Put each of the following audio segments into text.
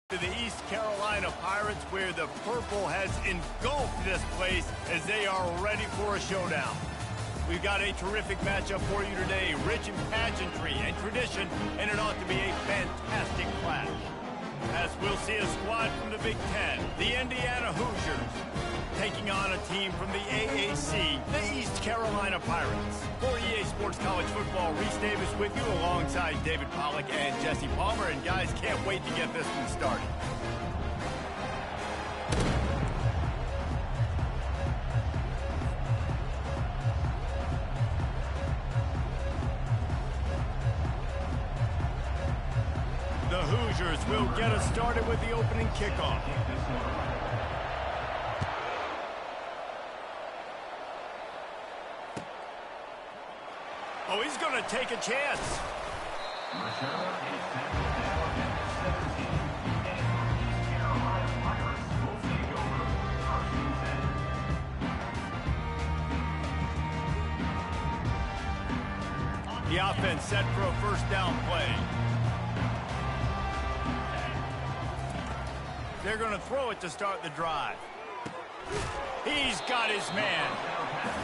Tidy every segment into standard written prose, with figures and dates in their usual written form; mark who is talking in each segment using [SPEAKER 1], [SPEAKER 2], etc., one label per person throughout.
[SPEAKER 1] To the East Carolina Pirates, where the purple has engulfed this place as they are ready for a showdown. We've got a terrific matchup for you today, rich in pageantry and tradition, and it ought to be a fantastic clash. As we'll see a squad from the Big Ten, the Indiana Hoosiers, taking on a team from the AAC, the East Carolina Pirates. For EA Sports College Football, Reese Davis with you alongside David Pollack and Jesse Palmer. And guys, can't wait to get this one started. The Hoosiers will get us started with the opening kickoff. Oh, he's going to take a chance. The offense set for a first down play. They're going to throw it to start the drive. He's got his man.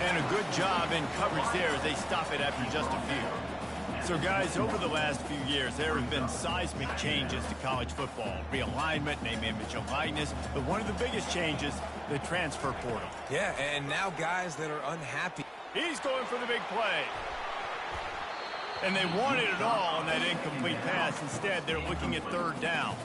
[SPEAKER 1] And a good job in coverage there as they stop it after just a few. So, guys, over the last few years, there have been seismic changes to college football. Realignment, name, image, and likeness. But one of the biggest changes, the transfer portal.
[SPEAKER 2] Yeah, and now guys that are unhappy.
[SPEAKER 1] He's going for the big play. And they wanted it all on that incomplete pass. Instead, they're looking at third down.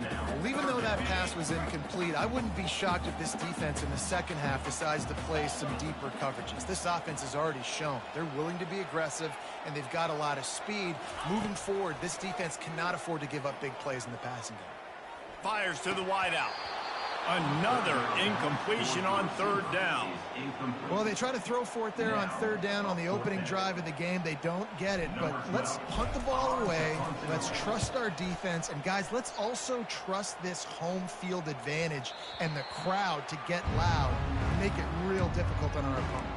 [SPEAKER 3] Well, even though that pass was incomplete, I wouldn't be shocked if this defense in the second half decides to play some deeper coverages. This offense has already shown they're willing to be aggressive, and they've got a lot of speed. Moving forward, this defense cannot afford to give up big plays in the passing game.
[SPEAKER 1] Fires to the wideout. Another incompletion on third down.
[SPEAKER 3] Well, they try to throw for it there on third down on the opening drive of the game. They don't get it, but let's punt the ball away. Let's trust our defense. And, guys, let's also trust this home field advantage and the crowd to get loud and make it real difficult on our opponent.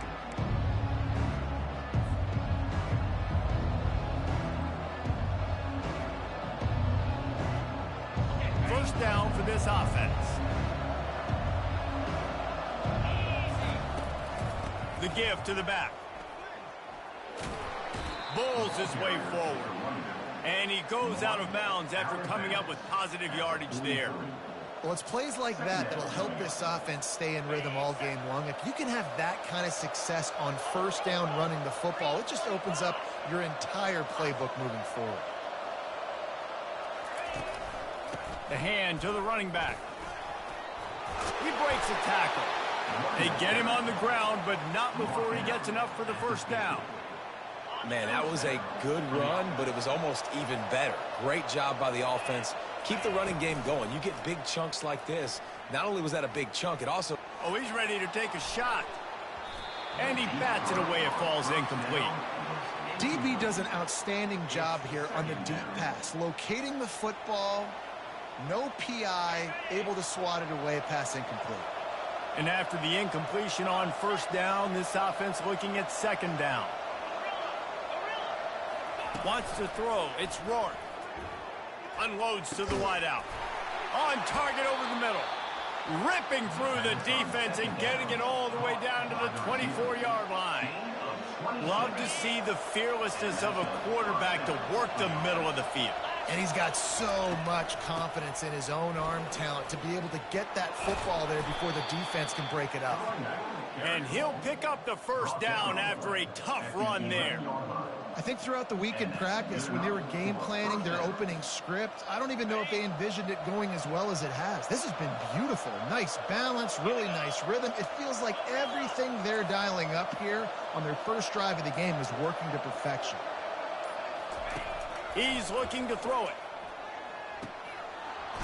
[SPEAKER 1] First down for this offense. The give to the back. Bowls his way forward. And he goes out of bounds after coming up with positive yardage there.
[SPEAKER 3] Well, it's plays like that that'll help this offense stay in rhythm all game long. If you can have that kind of success on first down running the football, it just opens up your entire playbook moving forward.
[SPEAKER 1] The hand to the running back. He breaks a tackle. They get him on the ground, but not before he gets enough for the first down.
[SPEAKER 2] Man, that was a good run, but it was almost even better. Great job by the offense. Keep the running game going. You get big chunks like this. Not only was that a big chunk, it also...
[SPEAKER 1] Oh, he's ready to take a shot. And he bats it away. It falls incomplete.
[SPEAKER 3] DB does an outstanding job here on the deep pass. Locating the football, no PI, able to swat it away, pass incomplete.
[SPEAKER 1] And after the incompletion on first down, this offense looking at second down. Wants to throw. It's Rourke. Unloads to the wideout. On target over the middle. Ripping through the defense and getting it all the way down to the 24-yard line. Love to see the fearlessness of a quarterback to work the middle of the field.
[SPEAKER 3] And he's got so much confidence in his own arm talent to be able to get that football there before the defense can break it up.
[SPEAKER 1] And he'll pick up the first down after a tough run there.
[SPEAKER 3] I think throughout the week in practice, when they were game planning their opening script, I don't even know if they envisioned it going as well as it has. This has been beautiful. Nice balance, really nice rhythm. It feels like everything they're dialing up here on their first drive of the game is working to perfection.
[SPEAKER 1] He's looking to throw it.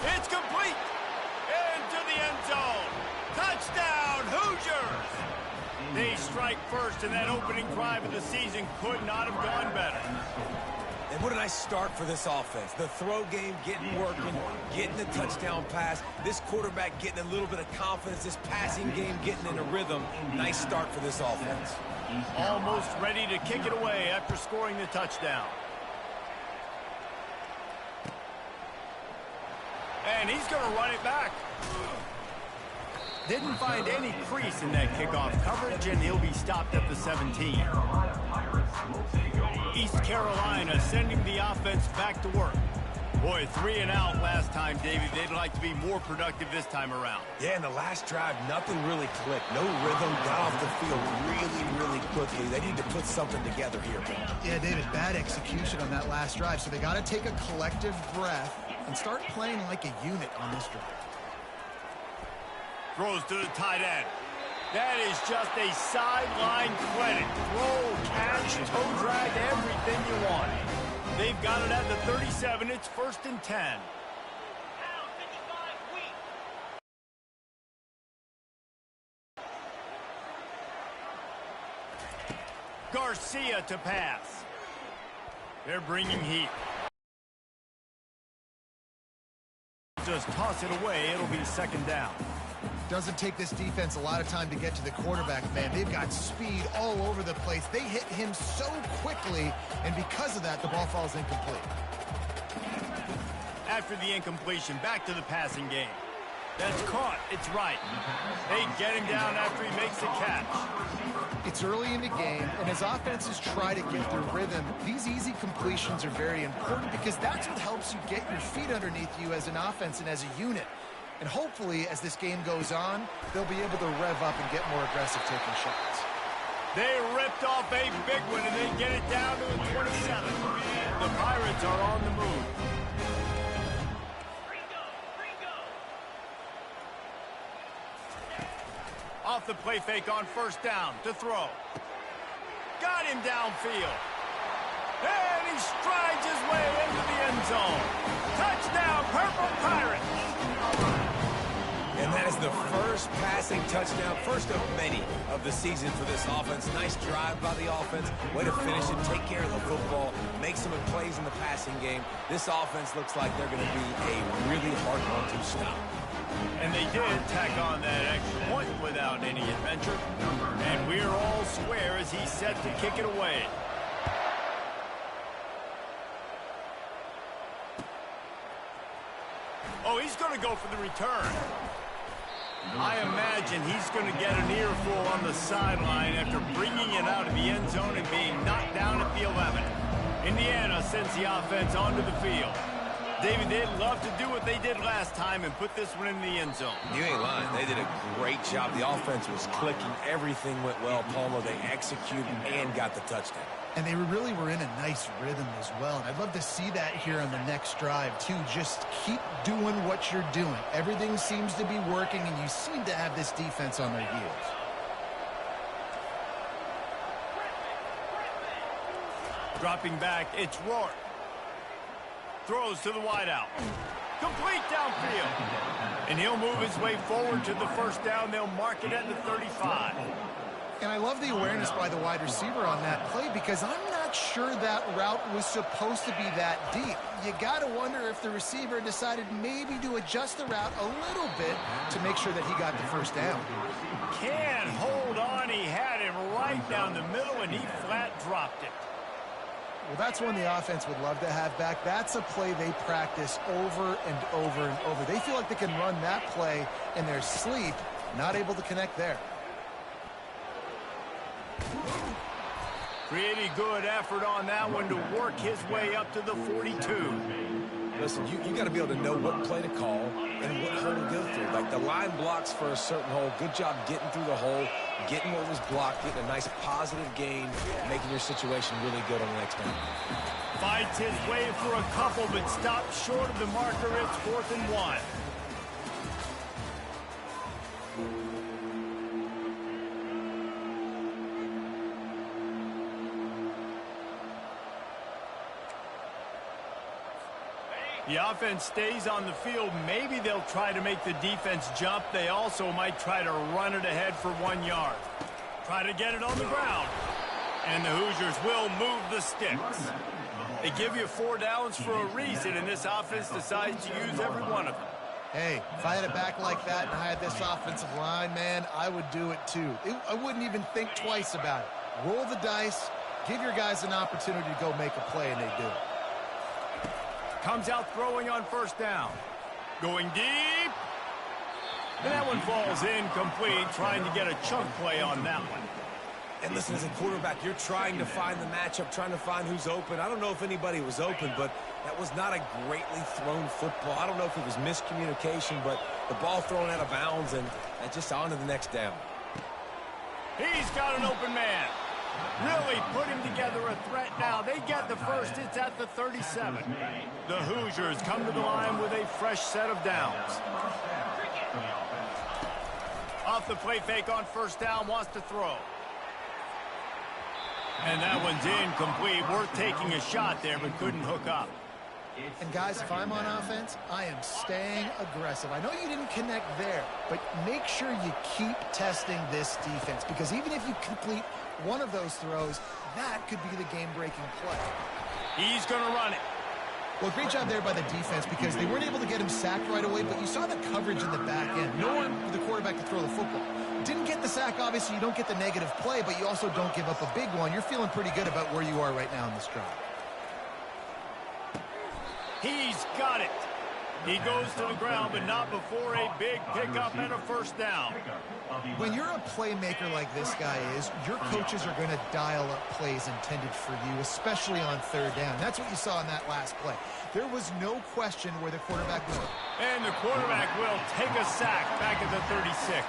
[SPEAKER 1] It's complete. Into the end zone. Touchdown, Hoosiers. They strike first, and that opening drive of the season could not have gone better.
[SPEAKER 2] And what a nice start for this offense. The throw game getting working, getting the touchdown pass. This quarterback getting a little bit of confidence. This passing game getting in a rhythm. Nice start for this offense.
[SPEAKER 1] Almost ready to kick it away after scoring the touchdown. And he's going to run it back. Didn't find any crease in that kickoff coverage, and he'll be stopped at the 17. East Carolina sending the offense back to work. Boy, 3 and out last time, Davey. They'd like to be more productive this time around.
[SPEAKER 2] Yeah, in the last drive, nothing really clicked. No rhythm, got off the field really quickly. They need to put something together here.
[SPEAKER 3] Yeah, David, bad execution on that last drive, so they got to take a collective breath and start playing like a unit on this drive.
[SPEAKER 1] Throws to the tight end. That is just a sideline credit. Throw, catch, toe drag, everything you want. They've got it at the 37. It's 1st and 10. Garcia to pass. They're bringing heat. Just toss it away. It'll be 2nd down.
[SPEAKER 3] Doesn't take this defense a lot of time to get to the quarterback, man. They've got speed all over the place. They hit him so quickly, and because of that, the ball falls incomplete.
[SPEAKER 1] After the incompletion, back to the passing game. That's caught. It's right. They get him down after he makes the catch.
[SPEAKER 3] It's early in the game, and as offenses try to get their rhythm, these easy completions are very important because that's what helps you get your feet underneath you as an offense and as a unit. And hopefully, as this game goes on, they'll be able to rev up and get more aggressive taking shots.
[SPEAKER 1] They ripped off a big one, and they get it down to the 27. The Pirates are on the move. Off the play fake on 1st down to throw. Got him downfield. And he strides his way into the end zone. Touchdown, Purple Pirates.
[SPEAKER 2] And that is the first passing touchdown, first of many of the season for this offense. Nice drive by the offense. Way to finish it, take care of the football, make some plays in the passing game. This offense looks like they're going to be a really hard one to stop.
[SPEAKER 1] And they did tack on that extra point without any adventure. And we're all square as he's set to kick it away. Oh, he's going to go for the return. I imagine he's going to get an earful on the sideline after bringing it out of the end zone and being knocked down at the 11. Indiana sends the offense onto the field. David, they'd love to do what they did last time and put this one in the end zone.
[SPEAKER 2] You ain't lying. They did a great job. The offense was clicking. Everything went well, Palmer. They executed and got the touchdown.
[SPEAKER 3] And they really were in a nice rhythm as well. And I'd love to see that here on the next drive, too. Just keep doing what you're doing. Everything seems to be working, and you seem to have this defense on their heels.
[SPEAKER 1] Dropping back, it's Rourke. Throws to the wideout. Complete downfield. And he'll move his way forward to the 1st down. They'll mark it at the 35.
[SPEAKER 3] And I love the awareness by the wide receiver on that play because I'm not sure that route was supposed to be that deep. You got to wonder if the receiver decided maybe to adjust the route a little bit to make sure that he got the 1st down.
[SPEAKER 1] Can't hold on. He had him right down the middle, and he flat dropped it.
[SPEAKER 3] Well, that's one the offense would love to have back. That's a play they practice over and over and over. They feel like they can run that play in their sleep, not able to connect there.
[SPEAKER 1] Pretty good effort on that one to work his way up to the 42.
[SPEAKER 2] Listen, you got to be able to know what play to call and what hole to go through. Like the line blocks for a certain hole. Good job getting through the hole, getting what was blocked, getting a nice positive gain, making your situation really good on the next down.
[SPEAKER 1] Fights his way through a couple, but stops short of the marker. It's 4th and 1. The offense stays on the field. Maybe they'll try to make the defense jump. They also might try to run it ahead for 1 yard. Try to get it on the ground. And the Hoosiers will move the sticks. They give you 4 downs for a reason, and this offense decides to use every one of them.
[SPEAKER 3] Hey, if I had it back like that and I had this offensive line, man, I would do it too. I wouldn't even think twice about it. Roll the dice, give your guys an opportunity to go make a play, and they do it.
[SPEAKER 1] Comes out throwing on 1st down. Going deep. And that one falls incomplete, trying to get a chunk play on that one.
[SPEAKER 2] And listen, as a quarterback, you're trying to find the matchup, trying to find who's open. I don't know if anybody was open, but that was not a greatly thrown football. I don't know if it was miscommunication, but the ball thrown out of bounds and just on to the next down.
[SPEAKER 1] He's got an open man. Really putting together a threat now. They get the first. It's at the 37. The Hoosiers come to the line with a fresh set of downs. Off the play fake on first down, wants to throw. And that one's incomplete. Worth taking a shot there, but couldn't hook up.
[SPEAKER 3] And guys, if I'm on offense, I am staying aggressive. I know you didn't connect there, but make sure you keep testing this defense, because even if you complete one of those throws, that could be the game-breaking play.
[SPEAKER 1] He's going to run it.
[SPEAKER 3] Well, great job there by the defense, because they weren't able to get him sacked right away, but you saw the coverage in the back end. Nowhere for the quarterback to throw the football. Didn't get the sack, obviously. You don't get the negative play, but you also don't give up a big one. You're feeling pretty good about where you are right now in this drive.
[SPEAKER 1] He's got it. He goes to the ground, but not before a big pickup and a first down.
[SPEAKER 3] When you're a playmaker like this guy is, your coaches are going to dial up plays intended for you, especially on third down. That's what you saw in that last play. There was no question where the quarterback was.
[SPEAKER 1] And the quarterback will take a sack back at the 36.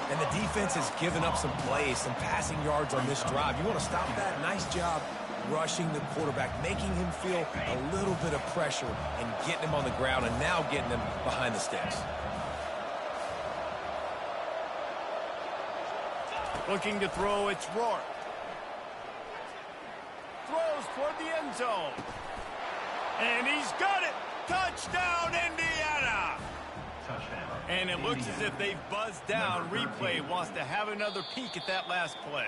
[SPEAKER 2] And the defense has given up some plays, some passing yards on this drive. You want to stop that? Nice job rushing the quarterback, making him feel a little bit of pressure and getting him on the ground, and now getting him behind the sticks.
[SPEAKER 1] Looking to throw, it's Rourke. Throws toward the end zone. And he's got it. Touchdown, Indiana. And it looks as if they've buzzed down. Replay wants to have another peek at that last play.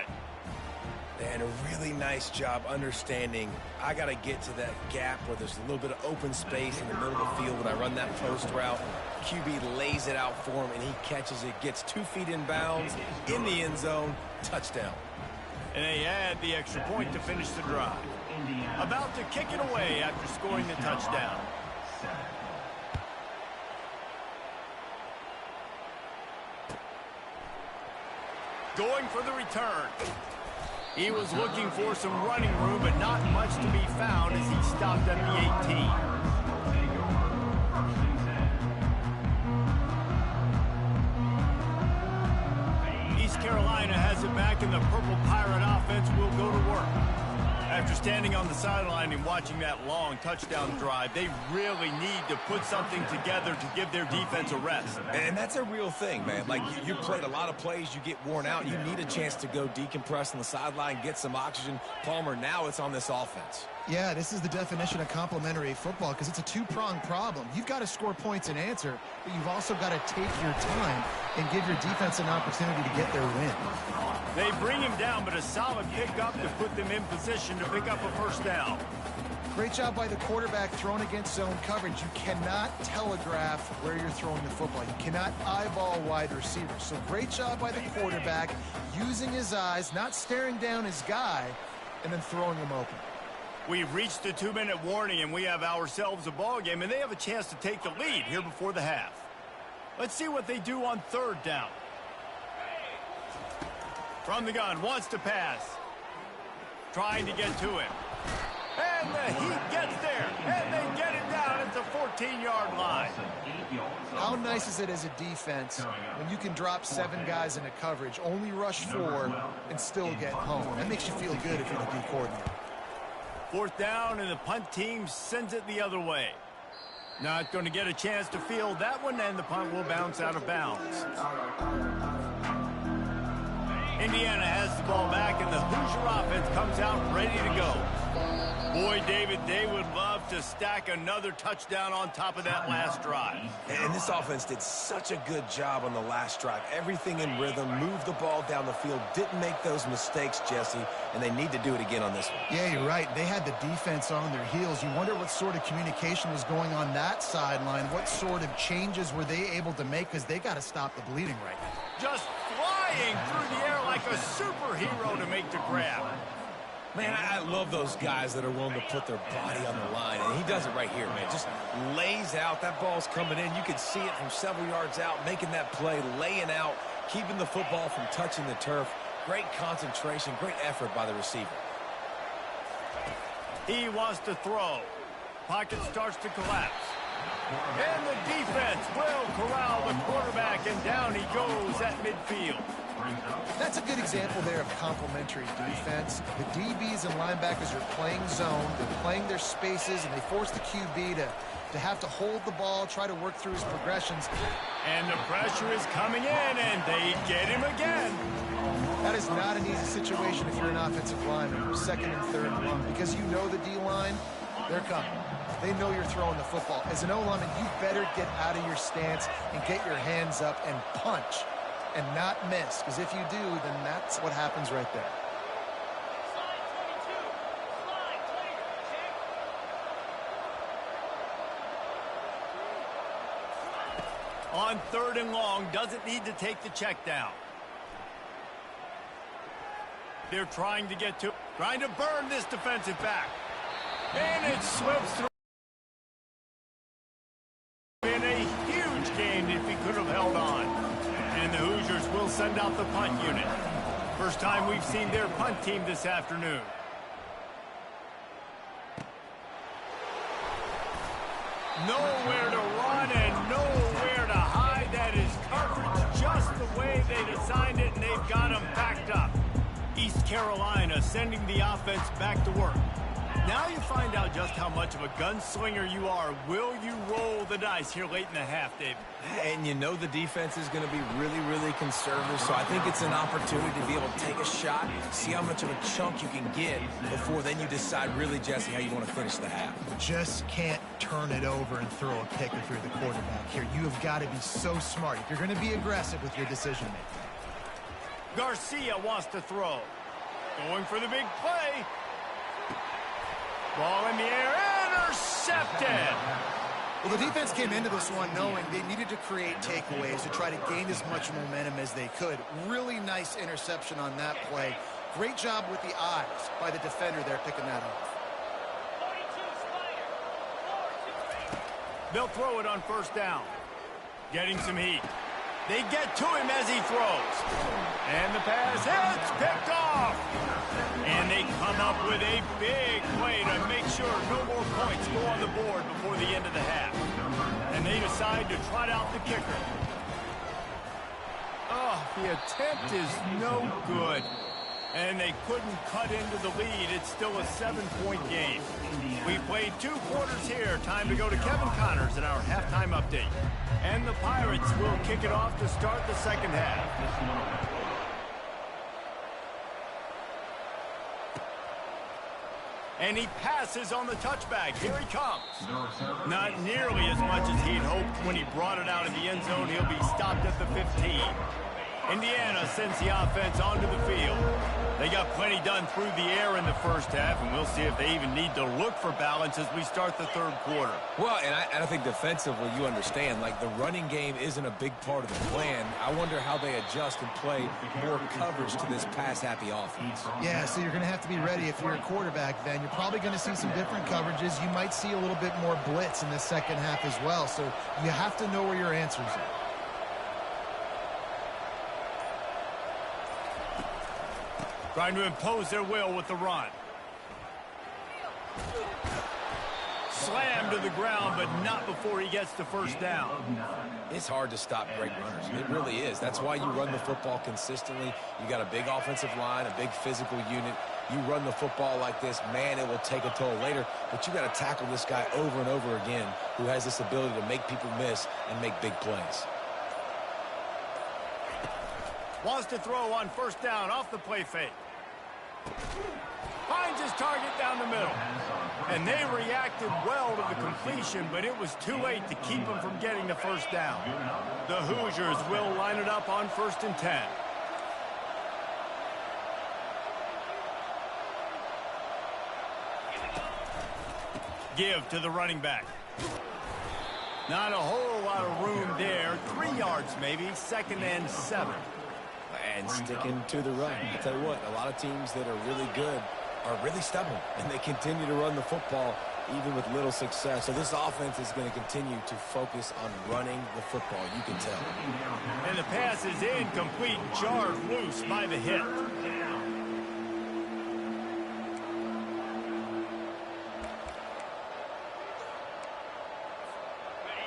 [SPEAKER 2] And a really nice job understanding I got to get to that gap where there's a little bit of open space in the middle of the field when I run that post route. QB lays it out for him, and he catches it, gets 2 feet in bounds, in the end zone, touchdown.
[SPEAKER 1] And they add the extra point to finish the drive. About to kick it away after scoring the touchdown. Going for the return. He was looking for some running room, but not much to be found as he stopped at the 18. East Carolina has it back, and the Purple Pirate offense will go to work. After standing on the sideline and watching that long touchdown drive, they really need to put something together to give their defense a rest.
[SPEAKER 2] And that's a real thing, man. Like, you played a lot of plays, you get worn out, you need a chance to go decompress on the sideline, get some oxygen. Palmer, now it's on this offense.
[SPEAKER 3] Yeah, this is the definition of complementary football, because it's a two-pronged problem. You've got to score points and answer, but you've also got to take your time and give your defense an opportunity to get their win.
[SPEAKER 1] They bring him down, but a solid pickup to put them in position to pick up a first down.
[SPEAKER 3] Great job by the quarterback thrown against zone coverage. You cannot telegraph where you're throwing the football. You cannot eyeball wide receivers. So great job by the quarterback using his eyes, not staring down his guy, and then throwing him open.
[SPEAKER 1] We've reached the 2-minute warning, and we have ourselves a ball game, and they have a chance to take the lead here before the half. Let's see what they do on third down. From the gun, wants to pass. Trying to get to him. And the Heat gets there, and they get it down at the 14-yard line.
[SPEAKER 3] How nice is it as a defense when you can drop 7 guys into coverage, only rush 4, and still get home? That makes you feel good if you're the D coordinator.
[SPEAKER 1] Fourth down, and the punt team sends it the other way. Not going to get a chance to field that one, and the punt will bounce out of bounds. Indiana has the ball back, and the Hoosier offense comes out ready to go. Boy, David, they would love to stack another touchdown on top of that last drive.
[SPEAKER 2] And this offense did such a good job on the last drive. Everything in rhythm, moved the ball down the field, didn't make those mistakes, Jesse, and they need to do it again on this one.
[SPEAKER 3] Yeah, you're right. They had the defense on their heels. You wonder what sort of communication was going on that sideline. What sort of changes were they able to make, because they got to stop the bleeding right now.
[SPEAKER 1] Just flying through the air like a superhero to make the grab.
[SPEAKER 2] Man, I love those guys that are willing to put their body on the line, and he does it right here, man. Just lays out. That ball's coming in. You can see it from several yards out, making that play, laying out, keeping the football from touching the turf. Great concentration, great effort by the receiver.
[SPEAKER 1] He wants to throw. Pocket starts to collapse. And the defense will corral the quarterback, and down he goes at midfield.
[SPEAKER 3] That's a good example there of complementary defense. The DBs and linebackers are playing zone, they're playing their spaces, and they force the QB to have to hold the ball, try to work through his progressions.
[SPEAKER 1] And the pressure is coming in, and they get him again.
[SPEAKER 3] That is not an easy situation if you're an offensive lineman, second and third and long, because you know the D-line, they're coming. They know you're throwing the football. As an O-lineman, you better get out of your stance and get your hands up and punch and not miss, because if you do, then that's what happens right there.
[SPEAKER 1] On third and long, doesn't need to take the check down. They're trying to burn this defensive back. And it slips through. Been a huge gain if he could have held on. And the Hoosiers will send out the punt unit. First time we've seen their punt team this afternoon. Nowhere to run and nowhere to hide. That is coverage just the way they designed it, and they've got them backed up. East Carolina sending the offense back to work. Now you find out just how much of a gunslinger you are. Will you roll the dice here late in the half, David?
[SPEAKER 2] And you know the defense is going to be really, really conservative, so I think it's an opportunity to be able to take a shot, see how much of a chunk you can get before then you decide really, Jesse, how you want to finish the half.
[SPEAKER 3] Just can't turn it over and throw a pick if you're the quarterback here. You have got to be so smart if you're going to be aggressive with your decision-making.
[SPEAKER 1] Garcia wants to throw. Going for the big play. Ball in the air, intercepted.
[SPEAKER 3] Well, the defense came into this one knowing they needed to create takeaways to try to gain as much momentum as they could. Really nice interception on that play. Great job with the eyes by the defender there picking that off.
[SPEAKER 1] They'll throw it on first down. Getting some heat. They get to him as he throws. And the pass hits, picked off. And they come up with a big play to make sure no more points go on the board before the end of the half. And they decide to trot out the kicker. Oh, the attempt is no good. And they couldn't cut into the lead. It's still a 7-point game. We played 2 quarters here. Time to go to Kevin Connors in our halftime update. And the Pirates will kick it off to start the second half. And he passes on the touchback. Here he comes. Not nearly as much as he'd hoped when he brought it out of the end zone. He'll be stopped at the 15. Indiana sends the offense onto the field. They got plenty done through the air in the first half, and we'll see if they even need to look for balance as we start the third quarter.
[SPEAKER 2] Well, and I think defensively, you understand, like the running game isn't a big part of the plan. I wonder how they adjust and play more coverage to this pass-happy offense.
[SPEAKER 3] Yeah, so you're going to have to be ready if you're a quarterback then. You're probably going to see some different coverages. You might see a little bit more blitz in the second half as well, so you have to know where your answers are.
[SPEAKER 1] Trying to impose their will with the run. Slammed to the ground, but not before he gets the first down.
[SPEAKER 2] It's hard to stop great runners. It really is. That's why you run the football consistently. You got a big offensive line, a big physical unit. You run the football like this, man, it will take a toll later. But you got to tackle this guy over and over again who has this ability to make people miss and make big plays.
[SPEAKER 1] Wants to throw on first down off the play fake. Finds his target down the middle. And they reacted well to the completion, but it was too late to keep him from getting the first down. The Hoosiers will line it up on 1st and 10. Give to the running back. Not a whole lot of room there. 3 yards maybe, 2nd and 7.
[SPEAKER 2] And sticking to the run. I tell you what, a lot of teams that are really good are really stubborn, and they continue to run the football even with little success. So this offense is going to continue to focus on running the football, you can tell.
[SPEAKER 1] And the pass is incomplete, jarred loose by the hit.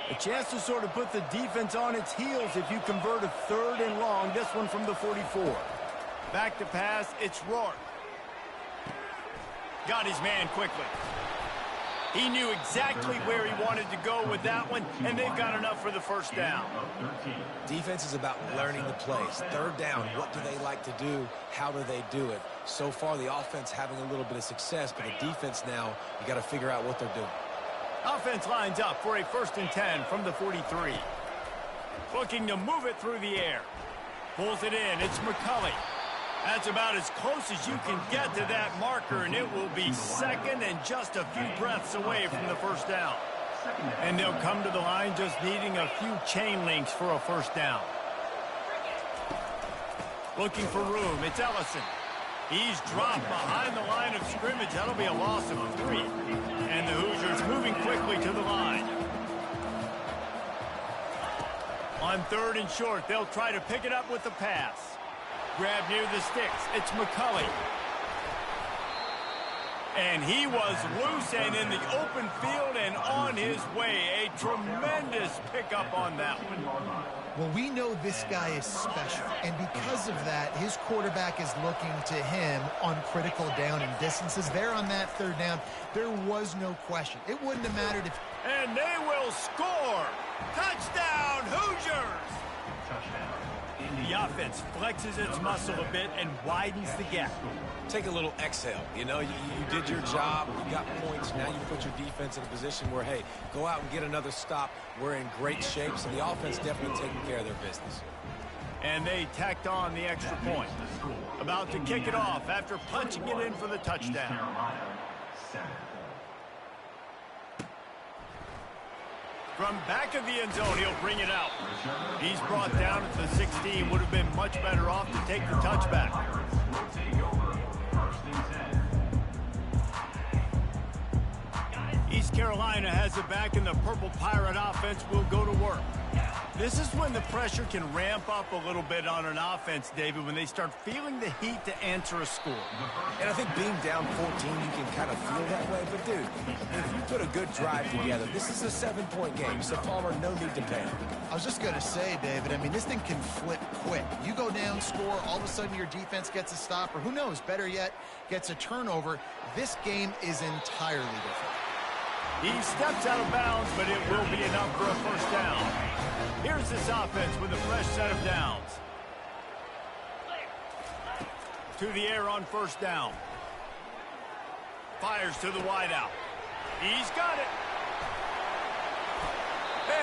[SPEAKER 1] A chance to sort of put the defense on its heels if you convert a 3rd and long. This one from the 44. Back to pass, it's Rourke. Got his man quickly. He knew exactly where he wanted to go with that one, and they've got enough for the first down.
[SPEAKER 2] Defense is about learning the plays. 3rd down, what do they like to do? How do they do it? So far, the offense having a little bit of success, but the defense now, you got to figure out what they're doing.
[SPEAKER 1] Offense lines up for a 1st and 10 from the 43. Looking to move it through the air. Pulls it in. It's McCulley. That's about as close as you can get to that marker, and it will be 2nd and just a few breaths away from the first down. And they'll come to the line just needing a few chain links for a first down. Looking for room. It's Ellison. He's dropped behind the line of scrimmage. That'll be a loss of 3. And the Hoosiers moving quickly to the line. On 3rd and short, they'll try to pick it up with the pass. Grab near the sticks. It's McCulley. And he was loose and in the open field and on his way. A tremendous pickup on that one.
[SPEAKER 3] Well, we know this guy is special, and because of that, his quarterback is looking to him on critical down and distances. There on that 3rd down, there was no question. It wouldn't have mattered if...
[SPEAKER 1] And they will score! Touchdown, Hoosiers! The offense flexes its muscle a bit and widens the gap.
[SPEAKER 2] Take a little exhale. You know, you did your job. You got points. Now you put your defense in a position where, hey, go out and get another stop. We're in great shape, so the offense definitely taking care of their business.
[SPEAKER 1] And they tacked on the extra point. About to kick it off after punching it in for the touchdown. From back of the end zone, he'll bring it out. He's brought down at the 16. Would have been much better off to take the touchback. East Carolina has it back, and the Purple Pirate offense will go to work. This is when the pressure can ramp up a little bit on an offense, David, when they start feeling the heat to answer a score.
[SPEAKER 2] And I think being down 14, you can kind of feel that way. But, dude, if you put a good drive together, this is a 7-point game. So, Palmer, no need to panic.
[SPEAKER 3] I was just going to say, David, I mean, this thing can flip quick. You go down, score, all of a sudden your defense gets a stop, or who knows, better yet, gets a turnover. This game is entirely different.
[SPEAKER 1] He steps out of bounds, but it will be enough for a first down. Here's this offense with a fresh set of downs. To the air on first down. Fires to the wideout. He's got it.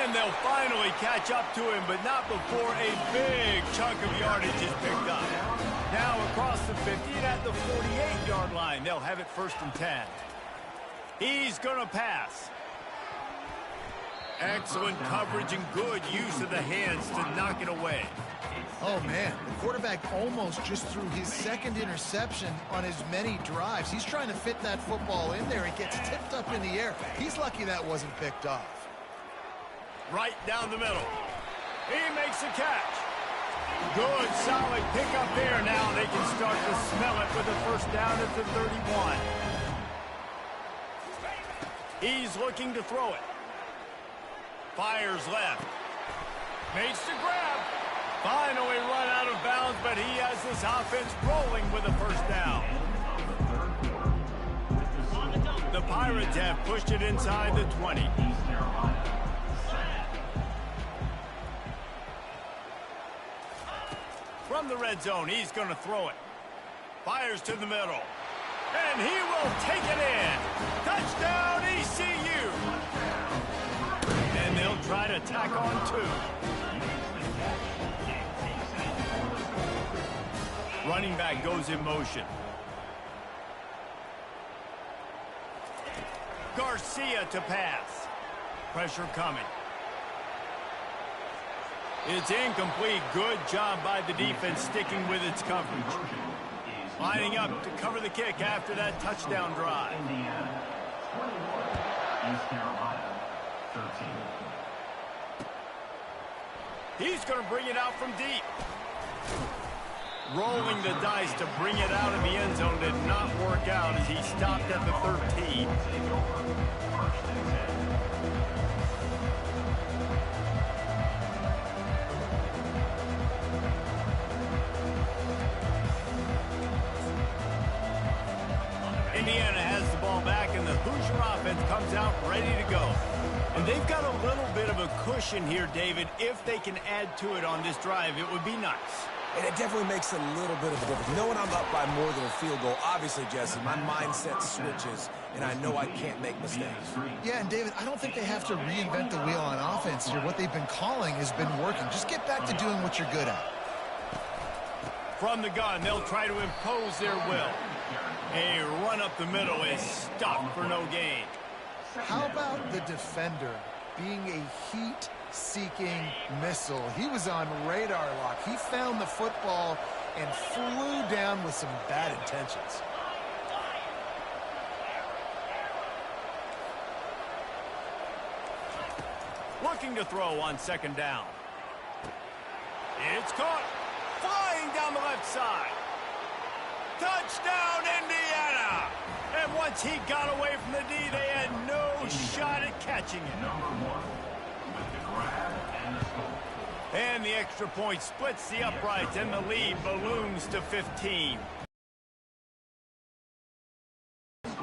[SPEAKER 1] And they'll finally catch up to him, but not before a big chunk of yardage is picked up. Now across the 50 and at the 48-yard line, they'll have it 1st and 10. He's going to pass. Excellent coverage and good use of the hands to knock it away.
[SPEAKER 3] Oh, man, the quarterback almost just threw his 2nd interception on as many drives. He's trying to fit that football in there. It gets tipped up in the air. He's lucky that wasn't picked off.
[SPEAKER 1] Right down the middle. He makes a catch. Good, solid pickup there. Now they can start to smell it with a first down at the 31. He's looking to throw it. Fires left. Makes the grab. Finally run out of bounds, but he has this offense rolling with a first down. The Pirates have pushed it inside the 20. From the red zone, he's going to throw it. Fires to the middle. And he will take it in. Touchdown, ECU. And they'll try to tack on 2. Running back goes in motion. Garcia to pass. Pressure coming. It's incomplete. Good job by the defense sticking with its coverage. Lining up to cover the kick after that touchdown drive.
[SPEAKER 4] Indiana 21, East Carolina 13.
[SPEAKER 1] He's going to bring it out from deep. Rolling the dice to bring it out of the end zone did not work out as he stopped at the 13. Indiana has the ball back, and the Hoosier offense comes out ready to go. And they've got a little bit of a cushion here, David. If they can add to it on this drive, it would be nice.
[SPEAKER 2] And it definitely makes a little bit of a difference. Knowing I'm up by more than a field goal, obviously, Jesse, my mindset switches, and I know I can't make mistakes.
[SPEAKER 3] Yeah, and David, I don't think they have to reinvent the wheel on offense here. What they've been calling has been working. Just get back to doing what you're good at.
[SPEAKER 1] From the gun, they'll try to impose their will. A run up the middle is stopped for no gain.
[SPEAKER 3] How about the defender being a heat-seeking missile? He was on radar lock. He found the football and flew down with some bad intentions.
[SPEAKER 1] Looking to throw on second down. It's caught. Flying down the left side. Touchdown, Indiana! And once he got away from the D, they had no shot at catching him. And the extra point splits the uprights, and the lead balloons to 15.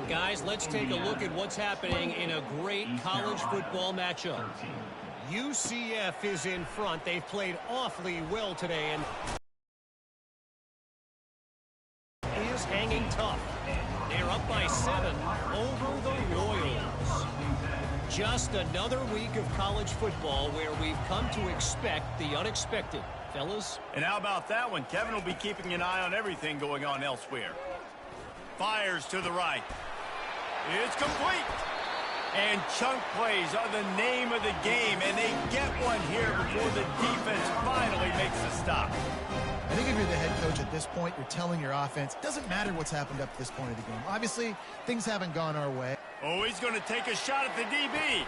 [SPEAKER 5] Guys, let's take a look at what's happening in a great college football matchup. UCF is in front. They've played awfully well today and is hanging tough. They're up by 7 over the Royals. Just another week of college football where we've come to expect the unexpected. Fellas?
[SPEAKER 1] And how about that one? Kevin will be keeping an eye on everything going on elsewhere. Fires to the right. It's complete. And chunk plays are the name of the game, and they get one here before the defense finally makes the stop.
[SPEAKER 3] I think if you're the head coach at this point, you're telling your offense, it doesn't matter what's happened up to this point of the game. Obviously, things haven't gone our way.
[SPEAKER 1] Oh, he's going to take a shot at the DB.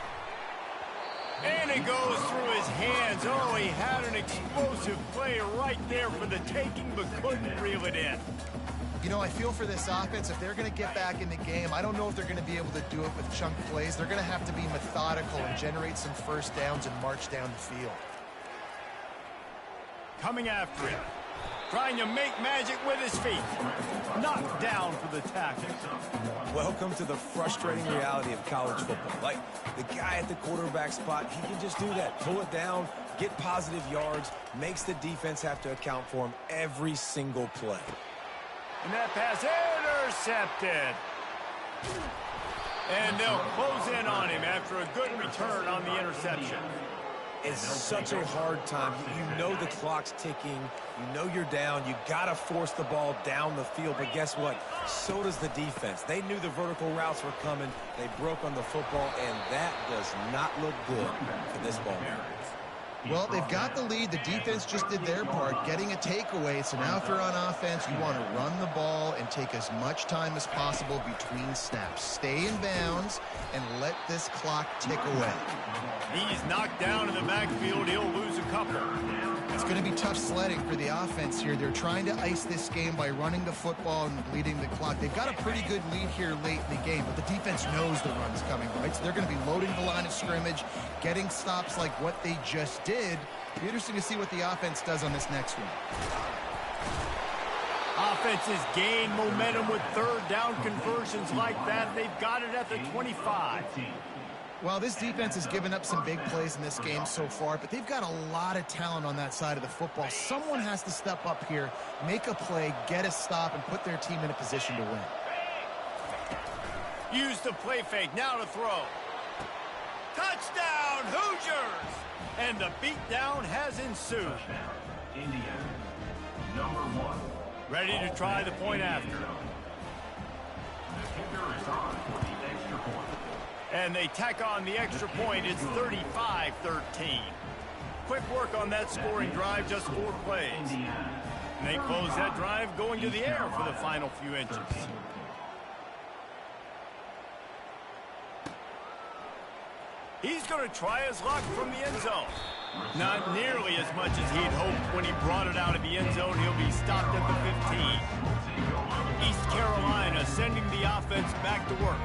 [SPEAKER 1] And it goes through his hands. Oh, he had an explosive play right there for the taking, but couldn't reel it in.
[SPEAKER 3] You know, I feel for this offense, if they're going to get back in the game, I don't know if they're going to be able to do it with chunk plays. They're going to have to be methodical and generate some first downs and march down the field.
[SPEAKER 1] Coming after him. Trying to make magic with his feet. Knocked down for the tackle.
[SPEAKER 2] Welcome to the frustrating reality of college football. Like, the guy at the quarterback spot, he can just do that. Pull it down, get positive yards, makes the defense have to account for him every single play.
[SPEAKER 1] And that pass intercepted. And they'll close in on him after a good return on the interception.
[SPEAKER 2] It's such a hard time. You know the clock's ticking. You know you're down. You got to force the ball down the field. But guess what? So does the defense. They knew the vertical routes were coming. They broke on the football, and that does not look good for this ball.
[SPEAKER 3] Well, they've got the lead. The defense just did their part, getting a takeaway. So now if you're on offense, you want to run the ball and take as much time as possible between snaps. Stay in bounds and let this clock tick away.
[SPEAKER 1] He's knocked down in the backfield. He'll lose a couple.
[SPEAKER 3] It's going to be tough sledding for the offense here. They're trying to ice this game by running the football and bleeding the clock. They've got a pretty good lead here late in the game, but the defense knows the run's coming, right? So they're going to be loading the line of scrimmage, getting stops like what they just did. It'll be interesting to see what the offense does on this next one.
[SPEAKER 1] Offenses gain momentum with third down conversions like that. They've got it at the 25.
[SPEAKER 3] Well, this defense has given up some big plays in this game so far, but they've got a lot of talent on that side of the football. Someone has to step up here, make a play, get a stop, and put their team in a position to win.
[SPEAKER 1] Use the play fake. Now to throw. Touchdown, Hoosiers! And the beatdown has ensued.
[SPEAKER 4] Indiana, number 1.
[SPEAKER 1] Ready to try the point after.
[SPEAKER 4] The kicker is on for the extra point.
[SPEAKER 1] And they tack on the extra point. It's 35-13. Quick work on that scoring drive, just 4 plays. And they close that drive going to the air for the final few inches. He's going to try his luck from the end zone. Not nearly as much as he'd hoped when he brought it out of the end zone. He'll be stopped at the 15. East Carolina sending the offense back to work.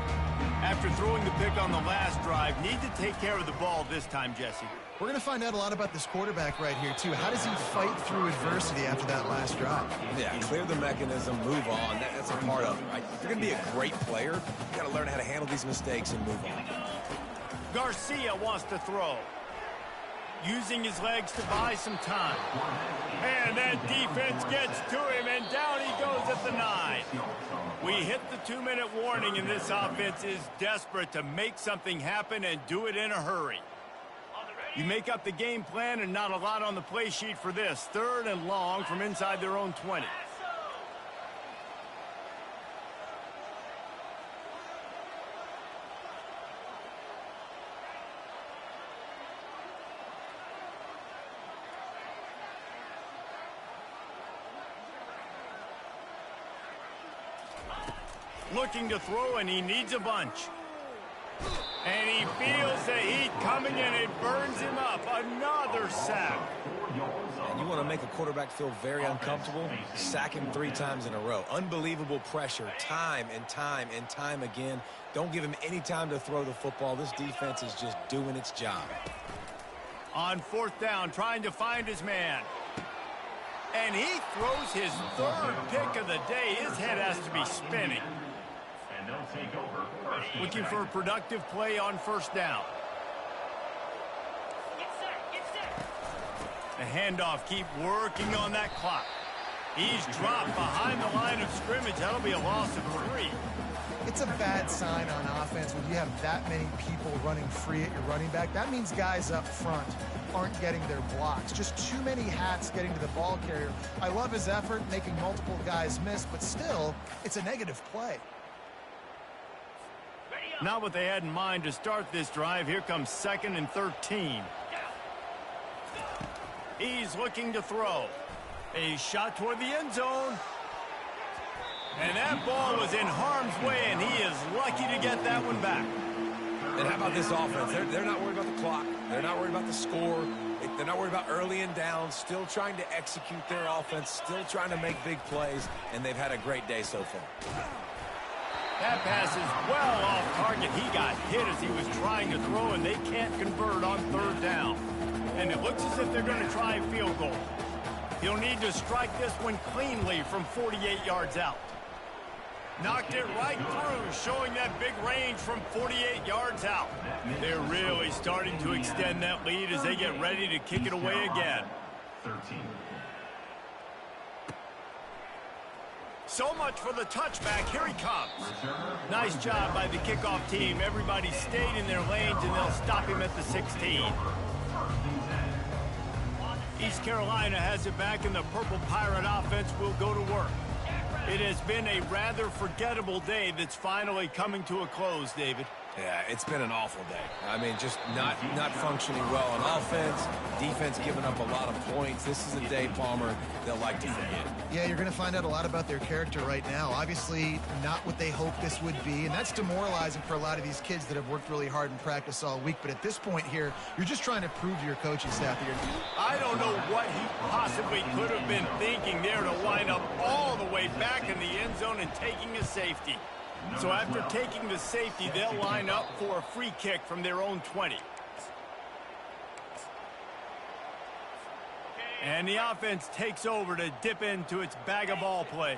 [SPEAKER 1] After throwing the pick on the last drive, need to take care of the ball this time, Jesse.
[SPEAKER 3] We're going to find out a lot about this quarterback right here, too. How does he fight through adversity after that last drive?
[SPEAKER 2] Yeah, clear the mechanism, move on. That's a part of it, right? If you're going to be a great player, you got to learn how to handle these mistakes and move on.
[SPEAKER 1] Garcia wants to throw. Using his legs to buy some time. And that defense gets to him, and down he goes at the 9. We hit the 2-minute warning, and this offense is desperate to make something happen and do it in a hurry. You make up the game plan and not a lot on the play sheet for this. 3rd and long from inside their own 20. Looking to throw, and he needs a bunch. And he feels the heat coming, and it burns him up. Another sack.
[SPEAKER 2] And you want to make a quarterback feel very uncomfortable? Sack him 3 times in a row. Unbelievable pressure, time and time and time again. Don't give him any time to throw the football. This defense is just doing its job.
[SPEAKER 1] On 4th down, trying to find his man. And he throws his 3rd pick of the day. His head has to be spinning.
[SPEAKER 4] And they'll take over.
[SPEAKER 1] Looking for a productive play on 1st down. The handoff, keep working on that clock. He's dropped behind the line of scrimmage. That'll be a loss of 3.
[SPEAKER 3] It's a bad sign on offense when you have that many people running free at your running back. That means guys up front aren't getting their blocks. Just too many hats getting to the ball carrier. I love his effort, making multiple guys miss, but still, it's a negative play.
[SPEAKER 1] Not what they had in mind to start this drive. Here comes 2nd and 13. He's looking to throw. A shot toward the end zone. And that ball was in harm's way, and he is lucky to get that one back.
[SPEAKER 2] And how about this offense? They're not worried about the clock. They're not worried about the score. They're not worried about early and down. Still trying to execute their offense. Still trying to make big plays, and they've had a great day so far.
[SPEAKER 1] That pass is well off target. He got hit as he was trying to throw, and they can't convert on 3rd down. And it looks as if they're going to try a field goal. He'll need to strike this one cleanly from 48 yards out. Knocked it right through, showing that big range from 48 yards out. They're really starting to extend that lead as they get ready to kick it away again.
[SPEAKER 4] 13.
[SPEAKER 1] So much for the touchback. Here he comes. Nice job by the kickoff team. Everybody stayed in their lanes, and they'll stop him at the 16. East Carolina has it back, and the Purple Pirate offense will go to work. It has been a rather forgettable day that's finally coming to a close, David.
[SPEAKER 2] Yeah, it's been an awful day. I mean, just not functioning well on offense. Defense giving up a lot of points. This is a day, Palmer, they'll like to forget.
[SPEAKER 3] Yeah, you're going to find out a lot about their character right now. Obviously, not what they hoped this would be, and that's demoralizing for a lot of these kids that have worked really hard in practice all week. But at this point here, you're just trying to prove to your coaching staff that you're...
[SPEAKER 1] I don't know what he possibly could have been thinking there to line up all the way back in the end zone and taking a safety. So after taking the safety, they'll line up for a free kick from their own 20. And the offense takes over to dip into its bag of ball plays.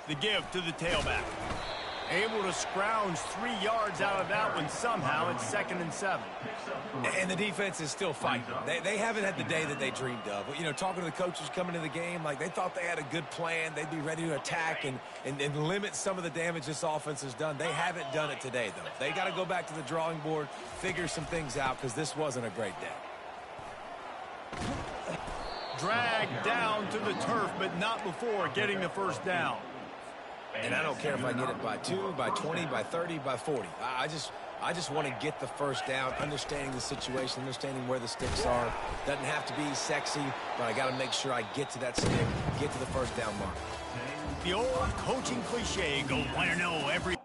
[SPEAKER 1] The give to the tailback. Able to scrounge 3 yards out of that one somehow. It's 2nd and 7.
[SPEAKER 2] And the defense is still fighting. They haven't had the day that they dreamed of. You know, talking to the coaches coming into the game, like they thought they had a good plan. They'd be ready to attack and limit some of the damage this offense has done. They haven't done it today, though. They got to go back to the drawing board, figure some things out, because this wasn't a great day.
[SPEAKER 1] Dragged down to the turf, but not before getting the 1st down.
[SPEAKER 2] And I don't care if I get it by 2, by 20, by 30, by 40. I just want to get the first down, understanding the situation, understanding where the sticks are. Doesn't have to be sexy, but I got to make sure I get to that stick, get to the first down mark.
[SPEAKER 1] The old coaching cliche, go 1-0 every...